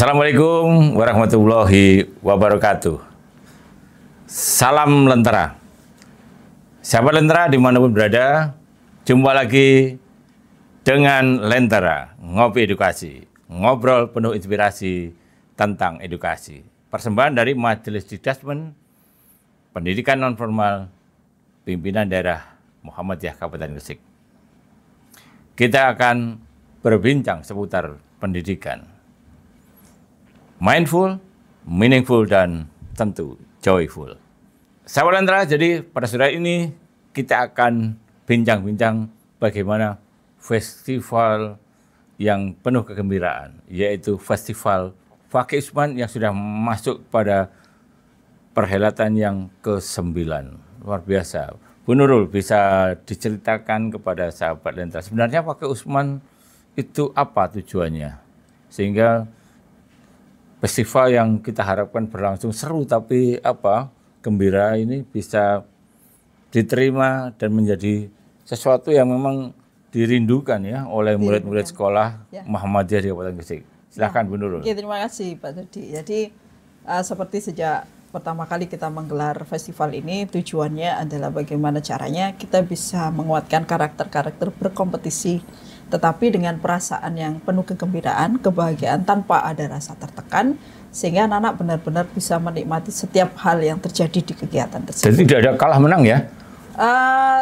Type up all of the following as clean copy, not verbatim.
Assalamualaikum warahmatullahi wabarakatuh. Salam Lentera. Sahabat Lentera dimanapun berada, jumpa lagi dengan Lentera, Ngopi Edukasi, ngobrol penuh inspirasi tentang edukasi. Persembahan dari Majelis Didasmen Pendidikan Nonformal Pimpinan Daerah Muhammadiyah Kabupaten Gresik. Kita akan berbincang seputar pendidikan. Mindful, meaningful, dan tentu joyful. Sahabat Lentera, jadi pada sore ini kita akan bincang-bincang bagaimana festival yang penuh kegembiraan, yaitu Festival Fakih Usman yang sudah masuk pada perhelatan yang ke-9. Luar biasa. Bu Nurul, bisa diceritakan kepada sahabat Lentera, sebenarnya Fakih Usman itu apa tujuannya? Sehingga festival yang kita harapkan berlangsung seru tapi gembira ini bisa diterima dan menjadi sesuatu yang memang dirindukan ya oleh murid-murid sekolah Muhammadiyah di Kabupaten Gresik. Silahkan Bu Nurul. Terima kasih Pak Dodi. Jadi seperti sejak pertama kali kita menggelar festival ini, tujuannya adalah bagaimana caranya kita bisa menguatkan karakter-karakter berkompetisi, tetapi dengan perasaan yang penuh kegembiraan, kebahagiaan tanpa ada rasa tertekan, sehingga anak-anak benar-benar bisa menikmati setiap hal yang terjadi di kegiatan tersebut. Jadi tidak ada kalah menang ya?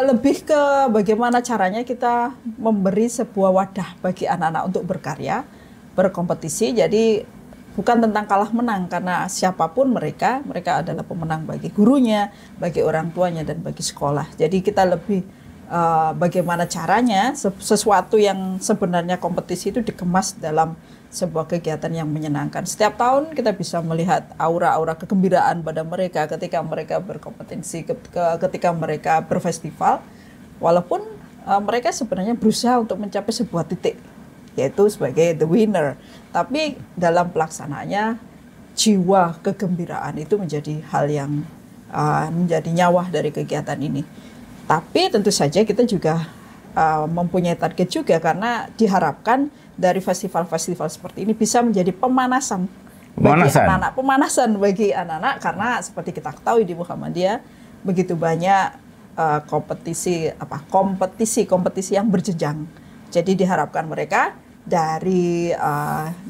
Lebih ke bagaimana caranya kita memberi sebuah wadah bagi anak-anak untuk berkarya, berkompetisi. Jadi bukan tentang kalah menang, karena siapapun mereka adalah pemenang bagi gurunya, bagi orang tuanya, dan bagi sekolah. Jadi kita lebih bagaimana caranya sesuatu yang sebenarnya kompetisi itu dikemas dalam sebuah kegiatan yang menyenangkan. Setiap tahun kita bisa melihat aura-aura kegembiraan pada mereka ketika mereka berkompetisi, ketika mereka berfestival, walaupun mereka sebenarnya berusaha untuk mencapai sebuah titik, yaitu sebagai the winner. Tapi dalam pelaksanaannya, jiwa kegembiraan itu menjadi hal yang menjadi nyawa dari kegiatan ini. Tapi tentu saja kita juga mempunyai target juga, karena diharapkan dari festival-festival seperti ini bisa menjadi pemanasan bagi anak-anak, karena seperti kita ketahui di Muhammadiyah begitu banyak kompetisi yang berjenjang. Jadi diharapkan mereka dari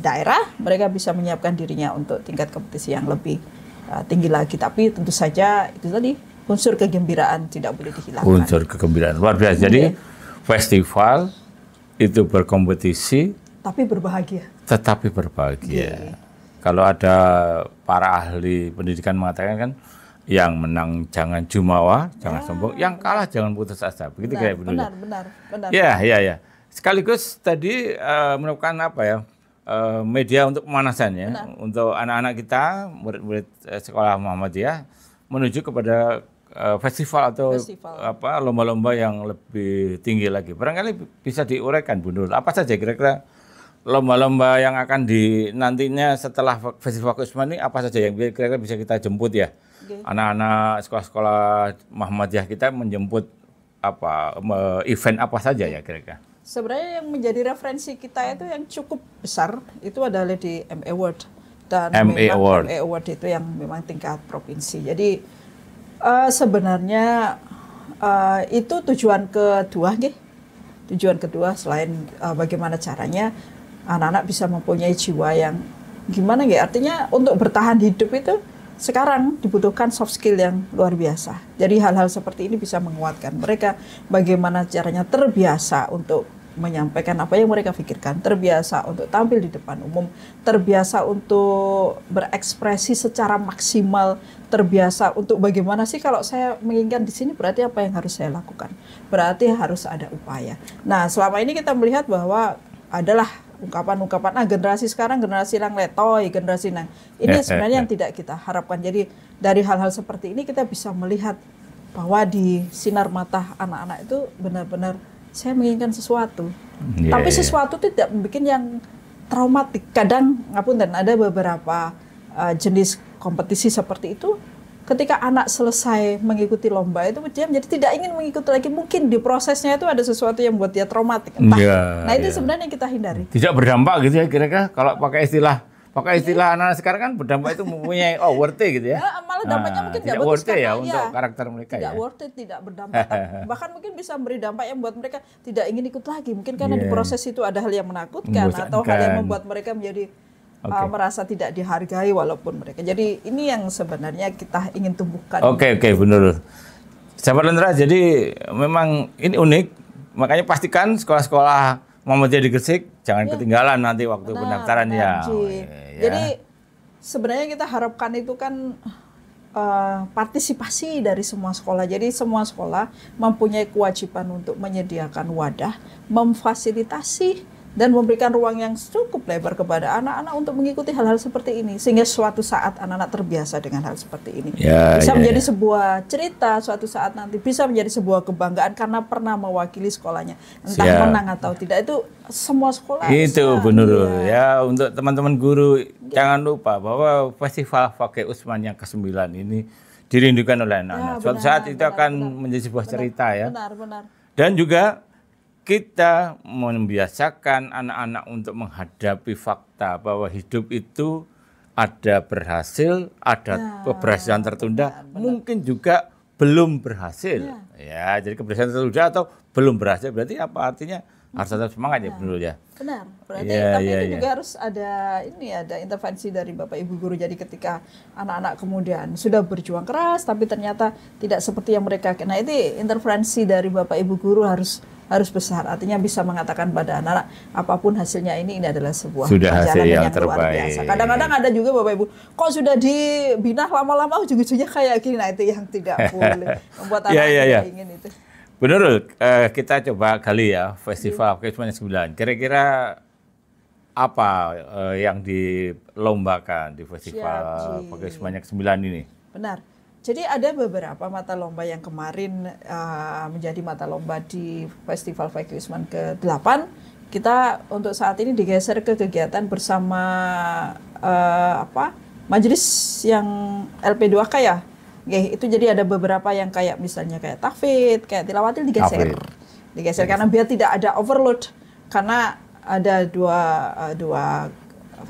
daerah mereka bisa menyiapkan dirinya untuk tingkat kompetisi yang lebih tinggi lagi. Tapi tentu saja itu tadi, unsur kegembiraan tidak boleh dihilangkan. Unsur kegembiraan luar biasa. Jadi festival itu berkompetisi tetapi berbahagia. Kalau ada para ahli pendidikan mengatakan kan, yang menang jangan jumawa, jangan sombong, yang kalah jangan putus asa. Begitu kayak benar. Ya. Sekaligus tadi merupakan media untuk pemanasan ya, untuk anak-anak kita, murid-murid sekolah Muhammadiyah menuju kepada festival atau lomba-lomba yang lebih tinggi lagi. Barangkali bisa diuraikan Bu Nurul, apa saja kira-kira lomba-lomba yang akan nantinya setelah Festival Fakih Usman ini, apa saja yang kira-kira bisa kita jemput ya? Anak-anak sekolah-sekolah Muhammadiyah kita menjemput event apa saja ya kira-kira? Sebenarnya yang menjadi referensi kita itu yang cukup besar itu adalah di MA Award, dan MA Award itu yang memang tingkat provinsi. Jadi sebenarnya itu tujuan kedua selain bagaimana caranya anak-anak bisa mempunyai jiwa yang gimana ya, artinya untuk bertahan hidup itu sekarang dibutuhkan soft skill yang luar biasa. Jadi hal-hal seperti ini bisa menguatkan mereka, bagaimana caranya terbiasa untuk menyampaikan apa yang mereka pikirkan, terbiasa untuk tampil di depan umum, terbiasa untuk berekspresi secara maksimal, terbiasa untuk bagaimana sih kalau saya menginginkan di sini, berarti apa yang harus saya lakukan, berarti harus ada upaya. Nah, selama ini kita melihat bahwa adalah ungkapan-ungkapan generasi sekarang, generasi yang letoy, generasi yang ini sebenarnya yang tidak kita harapkan. Jadi dari hal-hal seperti ini kita bisa melihat bahwa di sinar mata anak-anak itu benar-benar saya menginginkan sesuatu, tapi sesuatu itu tidak membuat yang traumatik. Kadang ngapunten, ada beberapa jenis kompetisi seperti itu, ketika anak selesai mengikuti lomba itu dia menjadi tidak ingin mengikuti lagi, mungkin di prosesnya itu ada sesuatu yang membuat dia traumatik, entah. Nah itu sebenarnya kita hindari. Tidak berdampak gitu ya kira-kira kalau pakai istilah Pakai istilah anak sekarang kan berdampak itu mempunyai worth it gitu ya. Malah dampaknya mungkin tidak worth it ya untuk karakter mereka tidak worth it, tidak berdampak. Bahkan mungkin bisa memberi dampak yang membuat mereka tidak ingin ikut lagi. Mungkin karena di proses itu ada hal yang menakutkan atau hal yang membuat mereka menjadi merasa tidak dihargai walaupun mereka. Jadi ini yang sebenarnya kita ingin tumbuhkan. Oke, benar. Sahabat Lentera, jadi memang ini unik. Makanya pastikan sekolah-sekolah Muhammadiyah di Gresik jangan ketinggalan nanti waktu pendaftaran ya. Jadi sebenarnya kita harapkan itu kan partisipasi dari semua sekolah. Jadi semua sekolah mempunyai kewajiban untuk menyediakan wadah, memfasilitasi dan memberikan ruang yang cukup lebar kepada anak-anak untuk mengikuti hal-hal seperti ini, sehingga suatu saat anak-anak terbiasa dengan hal seperti ini. Bisa menjadi sebuah cerita, suatu saat nanti bisa menjadi sebuah kebanggaan karena pernah mewakili sekolahnya, entah menang atau tidak, itu semua sekolah. Itu benar ya. Untuk teman-teman guru, jangan lupa bahwa Festival Fakih Usman yang ke-9 ini dirindukan oleh anak-anak. Suatu saat itu akan menjadi sebuah cerita ya. Benar. Dan juga kita membiasakan anak-anak untuk menghadapi fakta bahwa hidup itu ada berhasil, ada keberhasilan tertunda, mungkin juga belum berhasil. Ya, jadi keberhasilan tertunda atau belum berhasil berarti apa artinya? Harus tetap semangat ya, benar ya. Benar. Berarti tapi itu juga harus ada intervensi dari Bapak Ibu guru. Jadi ketika anak-anak kemudian sudah berjuang keras tapi ternyata tidak seperti yang mereka kena, itu intervensi dari Bapak Ibu guru harus besar. Artinya bisa mengatakan pada anak-anak apapun hasilnya ini adalah sebuah perjalanan yang luar biasa. Kadang-kadang ada juga Bapak Ibu, kok sudah dibina lama-lama ujung-ujungnya kayak gini. Nah, itu yang tidak boleh membuat anak tidak ingin itu. Benar, kita coba kali ya Festival Fakih Usman yang 9. Kira-kira apa yang dilombakan di Festival Fakih Usman yang 9 ini? Benar. Jadi ada beberapa mata lomba yang kemarin menjadi mata lomba di Festival Fakih Usman ke-8. Kita untuk saat ini digeser ke kegiatan bersama majelis yang LP2K ya. Itu jadi ada beberapa yang kayak misalnya kayak tahfidz, kayak tilawatil digeser karena biar tidak ada overload, karena ada dua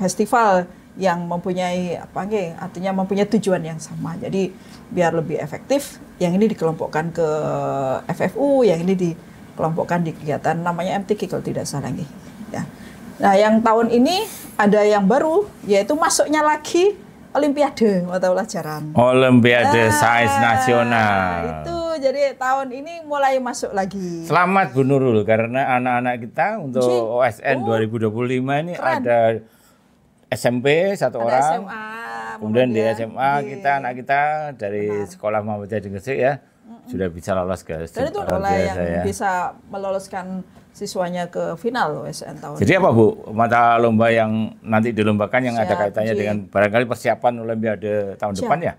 festival yang mempunyai artinya mempunyai tujuan yang sama. Jadi biar lebih efektif, yang ini dikelompokkan ke FFU, yang ini dikelompokkan di kegiatan namanya MTQ kalau tidak salah ya. Nah, yang tahun ini ada yang baru, yaitu masuknya lagi Olimpiade mata pelajaran. Olimpiade Sains Nasional. Itu jadi tahun ini mulai masuk lagi. Selamat Bu Nurul, karena anak-anak kita untuk OSN 2025 ini keren. Ada SMP satu orang. SMA, kemudian di SMA anak kita dari Sekolah Muhammadiyah di Gresik ya sudah bisa lolos ke. Dan itu mulai yang bisa meloloskan siswanya ke final OSN tahun ini. Jadi apa Bu, mata lomba yang nanti dilombakan yang ada kaitannya dengan barangkali persiapan Olimpiade tahun depan ya?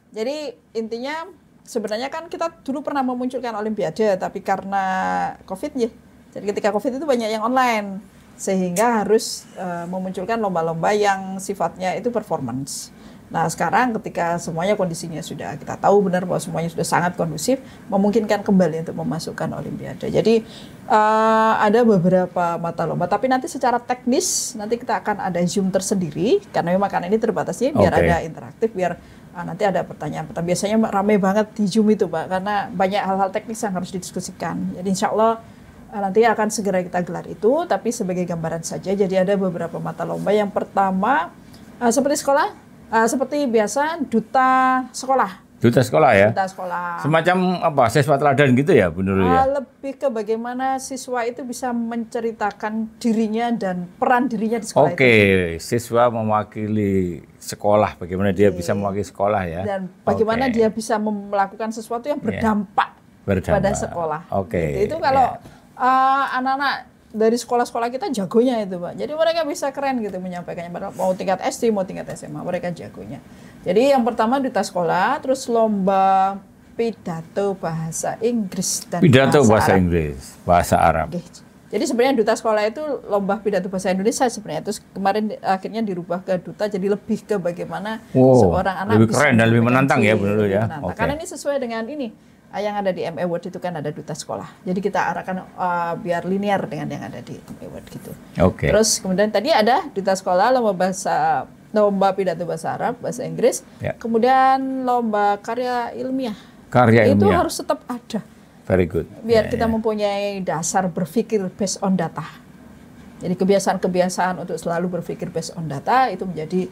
Jadi intinya sebenarnya kan kita dulu pernah memunculkan Olimpiade, tapi karena COVID ya. Jadi ketika COVID itu banyak yang online, sehingga harus memunculkan lomba-lomba yang sifatnya itu performance. Nah, sekarang ketika semuanya kondisinya sudah kita tahu benar bahwa semuanya sudah sangat kondusif, memungkinkan kembali untuk memasukkan Olimpiade. Jadi ada beberapa mata lomba, tapi nanti secara teknis nanti kita akan ada Zoom tersendiri karena memang ini terbatasnya biar ada interaktif, biar nanti ada pertanyaan-pertanyaan. Biasanya ramai banget di Zoom itu, Pak, karena banyak hal-hal teknis yang harus didiskusikan. Jadi insya Allah nanti akan segera kita gelar itu, tapi sebagai gambaran saja. Jadi ada beberapa mata lomba. Yang pertama seperti sekolah. Seperti biasa duta sekolah. Duta sekolah ya? Duta sekolah. Semacam apa, siswa teladan gitu ya Bu Nurul ya? Lebih ke bagaimana siswa itu bisa menceritakan dirinya dan peran dirinya di sekolah itu. Siswa mewakili sekolah, bagaimana dia bisa mewakili sekolah ya? Dan bagaimana dia bisa melakukan sesuatu yang berdampak pada sekolah. Itu kalau anak-anak dari sekolah-sekolah kita jagonya itu, Pak. Jadi mereka bisa keren gitu menyampaikannya. Mau tingkat SD, mau tingkat SMA, mereka jagonya. Jadi yang pertama duta sekolah, terus lomba pidato bahasa Inggris dan bahasa Inggris, bahasa Arab. Jadi sebenarnya duta sekolah itu lomba pidato bahasa Indonesia sebenarnya. Terus kemarin akhirnya dirubah ke duta, jadi lebih ke bagaimana seorang anak lebih keren dan lebih menantang ya, benar ya. Karena ini sesuai dengan ini. Yang ada di ME World itu kan ada duta sekolah. Jadi kita arahkan biar linear dengan yang ada di ME World gitu. Oke. Terus kemudian tadi ada duta sekolah, lomba pidato bahasa Arab, bahasa Inggris. Ya. Kemudian lomba karya ilmiah. Karya itu ilmiah. harus tetap ada. Very good. Biar kita mempunyai dasar berpikir based on data. Jadi kebiasaan-kebiasaan untuk selalu berpikir based on data itu menjadi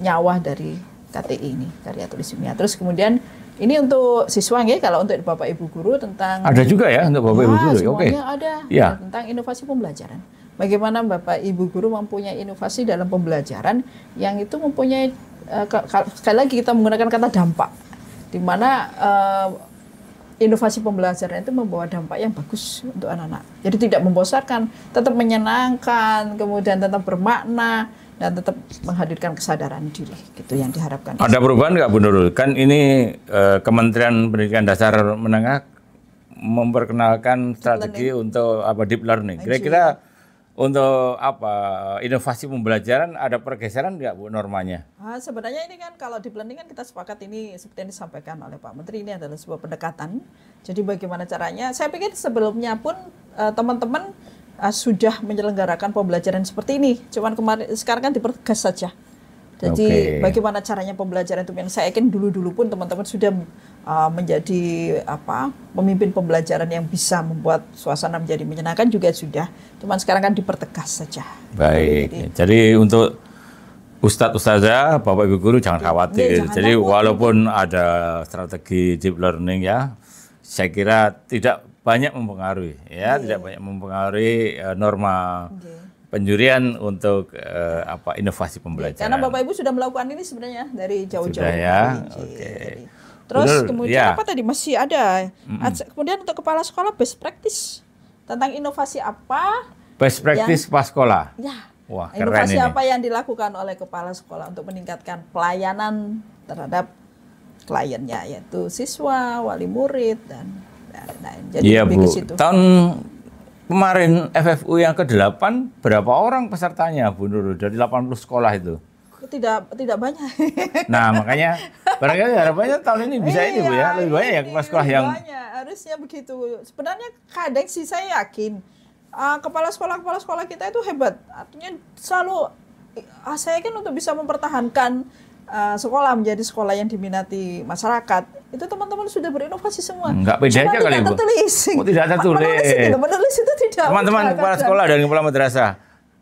nyawa dari KTI ini, karya tulis ilmiah. Terus kemudian ini untuk siswa ya, kalau untuk Bapak Ibu guru tentang ada juga ya untuk Bapak Ibu guru. Oke. Ada ya. Tentang inovasi pembelajaran. Bagaimana Bapak Ibu guru mempunyai inovasi dalam pembelajaran yang itu mempunyai sekali lagi kita menggunakan kata dampak, di mana inovasi pembelajaran itu membawa dampak yang bagus untuk anak-anak. Jadi tidak membosankan, tetap menyenangkan, kemudian tetap bermakna, dan tetap menghadirkan kesadaran diri, gitu yang diharapkan. Ada perubahan nggak Bu Nurul? Kan ini Kementerian Pendidikan Dasar Menengah memperkenalkan strategi untuk deep learning. Kira-kira untuk inovasi pembelajaran ada pergeseran nggak Bu normanya? Sebenarnya ini kan kalau deep learning kan kita sepakat ini seperti yang disampaikan oleh Pak Menteri, ini adalah sebuah pendekatan. Jadi bagaimana caranya? Saya pikir sebelumnya pun teman-teman sudah menyelenggarakan pembelajaran seperti ini. Cuman sekarang kan dipertegas saja. Jadi bagaimana caranya pembelajaran itu? Yang saya yakin dulu-dulu pun teman-teman sudah menjadi pemimpin pembelajaran yang bisa membuat suasana menjadi menyenangkan juga sudah. Cuman sekarang kan dipertegas saja. Baik. Jadi untuk Ustadz-ustazah, Bapak Ibu guru jangan khawatir. Jadi walaupun ada strategi deep learning ya, saya kira tidak banyak mempengaruhi tidak banyak mempengaruhi norma penjurian untuk inovasi pembelajaran. Karena Bapak Ibu sudah melakukan ini sebenarnya dari jauh-jauh. Sudah ya. Terus kemudian apa tadi masih ada? Kemudian untuk kepala sekolah best practice tentang inovasi apa? Best practice pas sekolah. Ya. Wah, inovasi keren ini. apa yang dilakukan oleh kepala sekolah untuk meningkatkan pelayanan terhadap kliennya, yaitu siswa, wali murid dan lain-lain. Jadi lebih ke situ. Tahun kemarin FFU yang ke-8 berapa orang pesertanya Bu Nurul dari 80 sekolah itu? Tidak banyak. Nah, makanya barangkali harapannya tahun ini bisa ini Bu ya, lebih banyak ya kepala sekolah yang banyak. Harusnya begitu. Sebenarnya kadang sih saya yakin kepala sekolah kita itu hebat. Artinya selalu saya yakin untuk bisa mempertahankan sekolah menjadi sekolah yang diminati masyarakat, itu teman-teman sudah berinovasi semua. Enggak beda aja kali Bu. Tidak tertulis. Menulis itu tidak. Teman-teman kepala sekolah dan kepala madrasah,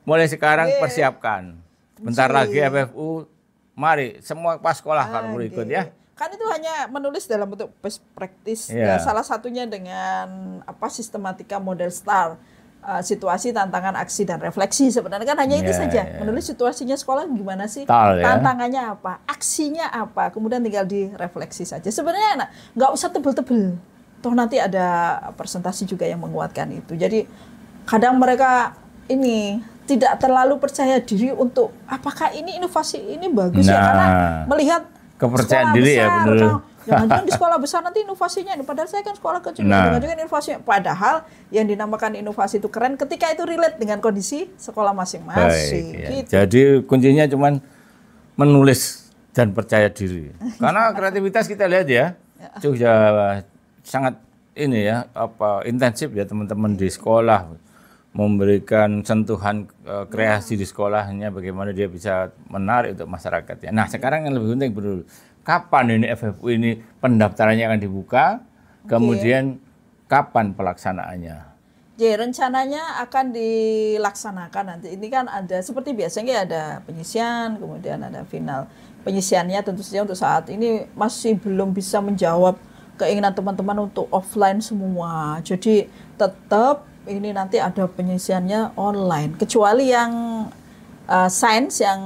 mulai sekarang persiapkan. Bentar lagi FFU, mari semua kepala sekolah kalau mau ikut ya. Kan itu hanya menulis dalam bentuk best practice. Dan salah satunya dengan sistematika model STAR. Situasi, tantangan, aksi, dan refleksi. Sebenarnya kan hanya itu saja. Menulis situasinya sekolah gimana sih, tantangannya apa, aksinya apa, kemudian tinggal direfleksi saja. Sebenarnya nggak usah tebel-tebel. Toh nanti ada presentasi juga yang menguatkan itu. Jadi kadang mereka ini tidak terlalu percaya diri untuk apakah ini inovasi ini bagus ya, karena melihat kepercayaan diri besar, ya benar. Jangan-jangan di sekolah besar nanti inovasinya, padahal saya kan sekolah kecil, jangan-jangan inovasinya. Padahal yang dinamakan inovasi itu keren ketika itu relate dengan kondisi sekolah masing-masing. Gitu. Jadi kuncinya cuman menulis dan percaya diri. Karena kreativitas kita lihat ya, sudah sangat intensif ya teman-teman di sekolah memberikan sentuhan kreasi di sekolahnya, bagaimana dia bisa menarik untuk masyarakat ya. Nah sekarang yang lebih penting betul. Kapan ini FFU ini pendaftarannya akan dibuka, kemudian kapan pelaksanaannya? Jadi rencananya akan dilaksanakan nanti. Ini kan ada seperti biasanya ada penyisian, kemudian ada final. Penyisiannya tentu saja untuk saat ini masih belum bisa menjawab keinginan teman-teman untuk offline semua. Jadi tetap ini nanti ada penyisiannya online. Kecuali yang sains yang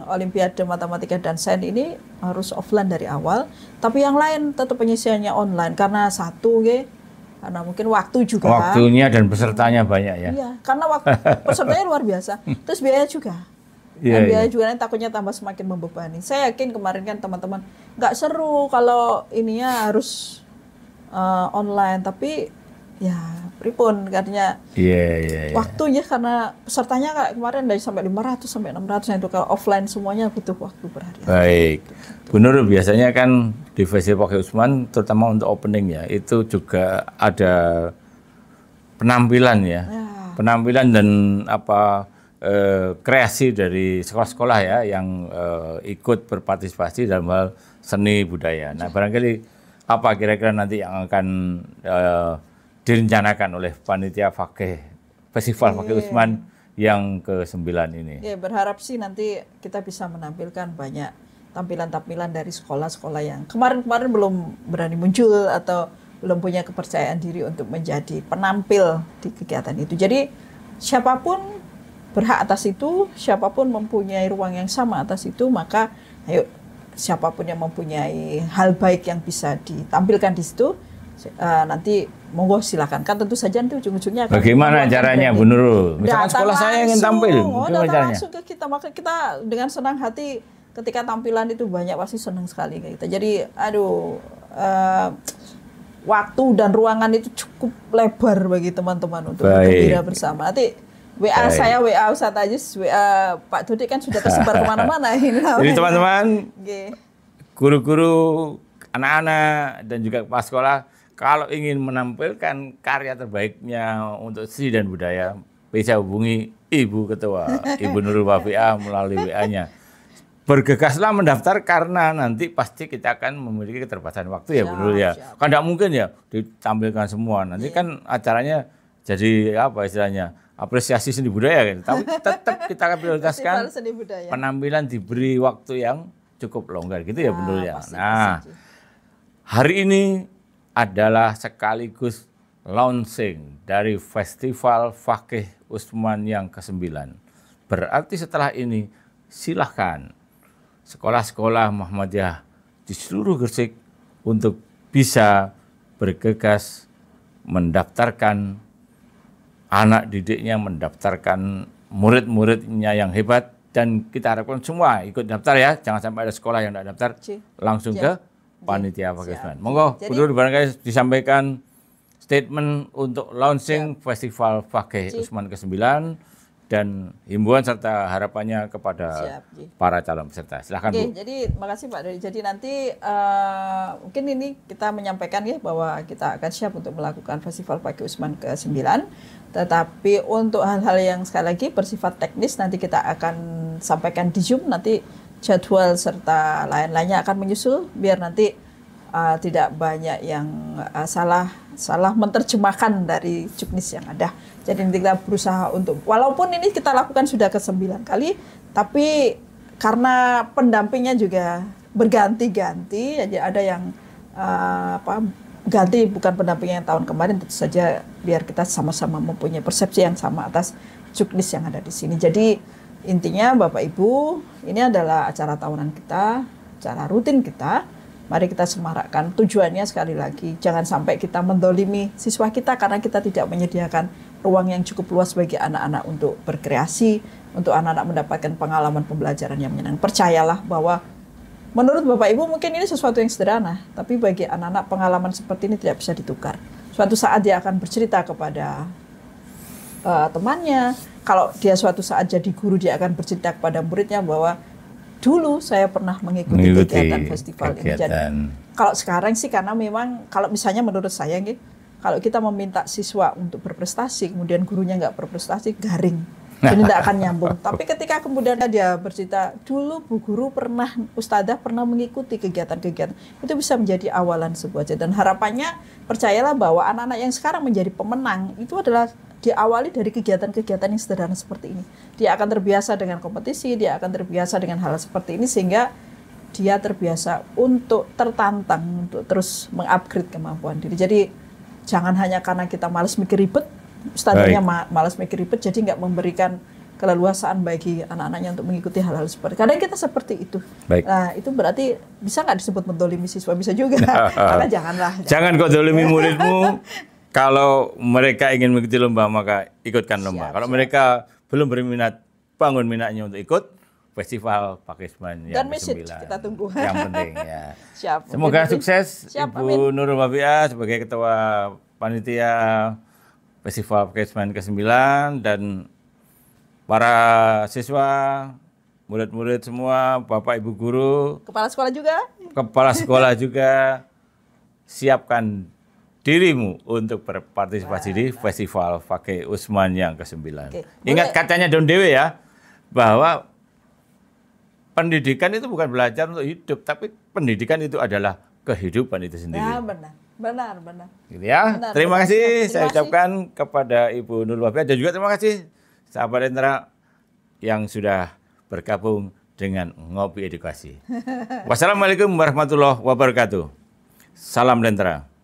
Olimpiade Matematika dan Sains ini harus offline dari awal, tapi yang lain tetap penyisiannya online karena karena mungkin waktu juga. Waktunya dan pesertanya banyak ya. Iya, karena pesertanya luar biasa. Terus biaya juga. Biaya juga nanti takutnya tambah semakin membebani. Saya yakin kemarin kan teman-teman nggak seru kalau ininya harus online, tapi ya pripun katanya. Waktunya karena pesertanya kayak kemarin dari sampai 500 sampai 600 itu kalau offline semuanya butuh waktu berhari-hari. Baik. Bu Nur, biasanya kan di Festival Fakih Usman terutama untuk opening ya, itu juga ada penampilan ya. Penampilan dan kreasi dari sekolah-sekolah ya yang ikut berpartisipasi dalam hal seni budaya. Nah, barangkali apa kira-kira nanti yang akan direncanakan oleh panitia Fakih Festival Fakih Usman yang ke-9 ini? Berharap sih nanti kita bisa menampilkan banyak tampilan-tampilan dari sekolah-sekolah yang kemarin-kemarin belum berani muncul atau belum punya kepercayaan diri untuk menjadi penampil di kegiatan itu. Jadi siapapun berhak atas itu, siapapun mempunyai ruang yang sama atas itu, maka ayo siapapun yang mempunyai hal baik yang bisa ditampilkan di situ, nanti monggo silakan. Kan tentu saja nanti ujung-ujungnya bagaimana caranya Bu Nurul? Misalkan sekolah saya ingin tampil, datang langsung ke kita, maka kita dengan senang hati ketika tampilan itu banyak pasti senang sekali kayak kita. Jadi waktu dan ruangan itu cukup lebar bagi teman-teman untuk bergembira bersama. Nanti WA saya, WA Ustadz Ajis, WA Pak Dodik kan sudah tersebar kemana-mana. Jadi teman-teman, guru-guru, anak-anak dan juga kepala sekolah, kalau ingin menampilkan karya terbaiknya untuk seni dan budaya, bisa hubungi Ibu Ketua, Ibu Nurul Wafiah melalui WA-nya. Bergegaslah mendaftar karena nanti pasti kita akan memiliki keterbatasan waktu ya Bu Nurul ya. Kan tidak mungkin ya ditampilkan semua. Nanti kan acaranya jadi apa istilahnya? Apresiasi seni budaya kan. Tapi tetap kita akan prioritaskan penampilan diberi waktu yang cukup longgar gitu ya Bu Nurul ya. Nah, hari ini adalah sekaligus launching dari Festival Fakih Usman yang ke-9. Berarti setelah ini silahkan sekolah-sekolah Muhammadiyah di seluruh Gresik untuk bisa bergegas mendaftarkan anak didiknya, mendaftarkan murid-muridnya yang hebat, dan kita harapkan semua ikut daftar ya, jangan sampai ada sekolah yang tidak daftar langsung ke panitia Fakih Usman. Monggo, Bu Nurul barangkali disampaikan statement untuk launching Festival Fakih Usman ke-9 dan himbauan serta harapannya kepada para calon peserta. Silakan Bu. Jadi makasih Pak Dodi. Jadi nanti mungkin ini kita menyampaikan ya bahwa kita akan siap untuk melakukan Festival Fakih Usman ke-9. Tetapi untuk hal-hal yang sekali lagi bersifat teknis nanti kita akan sampaikan di Zoom, nanti jadwal serta lain-lainnya akan menyusul biar nanti tidak banyak yang salah menerjemahkan dari juknis yang ada. Jadi nanti kita berusaha untuk, walaupun ini kita lakukan sudah ke-9 kali, tapi karena pendampingnya juga berganti-ganti, jadi ada yang ganti bukan pendamping yang tahun kemarin, tentu saja biar kita sama-sama mempunyai persepsi yang sama atas juknis yang ada di sini. Jadi intinya Bapak Ibu, ini adalah acara tahunan kita, acara rutin kita. Mari kita semarakkan. Tujuannya sekali lagi, jangan sampai kita mendolimi siswa kita karena kita tidak menyediakan ruang yang cukup luas bagi anak-anak untuk berkreasi, untuk anak-anak mendapatkan pengalaman pembelajaran yang menyenangkan. Percayalah bahwa menurut Bapak Ibu mungkin ini sesuatu yang sederhana, tapi bagi anak-anak pengalaman seperti ini tidak bisa ditukar. Suatu saat dia akan bercerita kepada temannya, kalau dia suatu saat jadi guru dia akan bercerita kepada muridnya bahwa dulu saya pernah mengikuti kegiatan festival ini. Jadi kalau sekarang sih karena memang kalau misalnya menurut saya gitu, kalau kita meminta siswa untuk berprestasi kemudian gurunya nggak berprestasi, garing. Jadi tidak akan nyambung. Tapi ketika kemudian dia bercerita, dulu Bu Guru pernah, Ustadzah pernah mengikuti kegiatan-kegiatan, itu bisa menjadi awalan sebuah dan harapannya percayalah bahwa anak-anak yang sekarang menjadi pemenang itu adalah diawali dari kegiatan-kegiatan yang sederhana seperti ini. Dia akan terbiasa dengan kompetisi, dia akan terbiasa dengan hal seperti ini sehingga dia terbiasa untuk tertantang untuk terus mengupgrade kemampuan diri. Jadi jangan hanya karena kita malas mikir ribet, Ustadznya malas mikir ribet, jadi nggak memberikan keleluasaan bagi anak-anaknya untuk mengikuti hal-hal seperti itu. Kadang kita seperti itu. Nah, itu berarti bisa nggak disebut mendolimi siswa? Bisa juga. Karena janganlah. Jangan kau dolimi muridmu. Kalau mereka ingin mengikuti lomba, maka ikutkan lomba. Kalau mereka belum berminat, bangun minatnya untuk ikut Festival Fakih Usman yang ke-9. Kita tunggu. Yang penting ya. Siap. Semoga sukses. Ibu Nurul Wafiah sebagai Ketua Panitia Festival Kesman ke-9 dan para siswa, murid-murid semua, Bapak Ibu guru, kepala sekolah juga, siapkan dirimu untuk berpartisipasi di Festival Fakih Usman yang ke-9. Oke, Ingat katanya Don Dewi ya, bahwa pendidikan itu bukan belajar untuk hidup, tapi pendidikan itu adalah kehidupan itu sendiri. Ya, benar. Gitu ya. Benar, terima benar. kasih Terima saya kasih. ucapkan kepada Ibu Nur Wahbah dan juga terima kasih sahabat Lentera yang sudah bergabung dengan Ngopi Edukasi. Wassalamualaikum warahmatullahi wabarakatuh. Salam Lentera.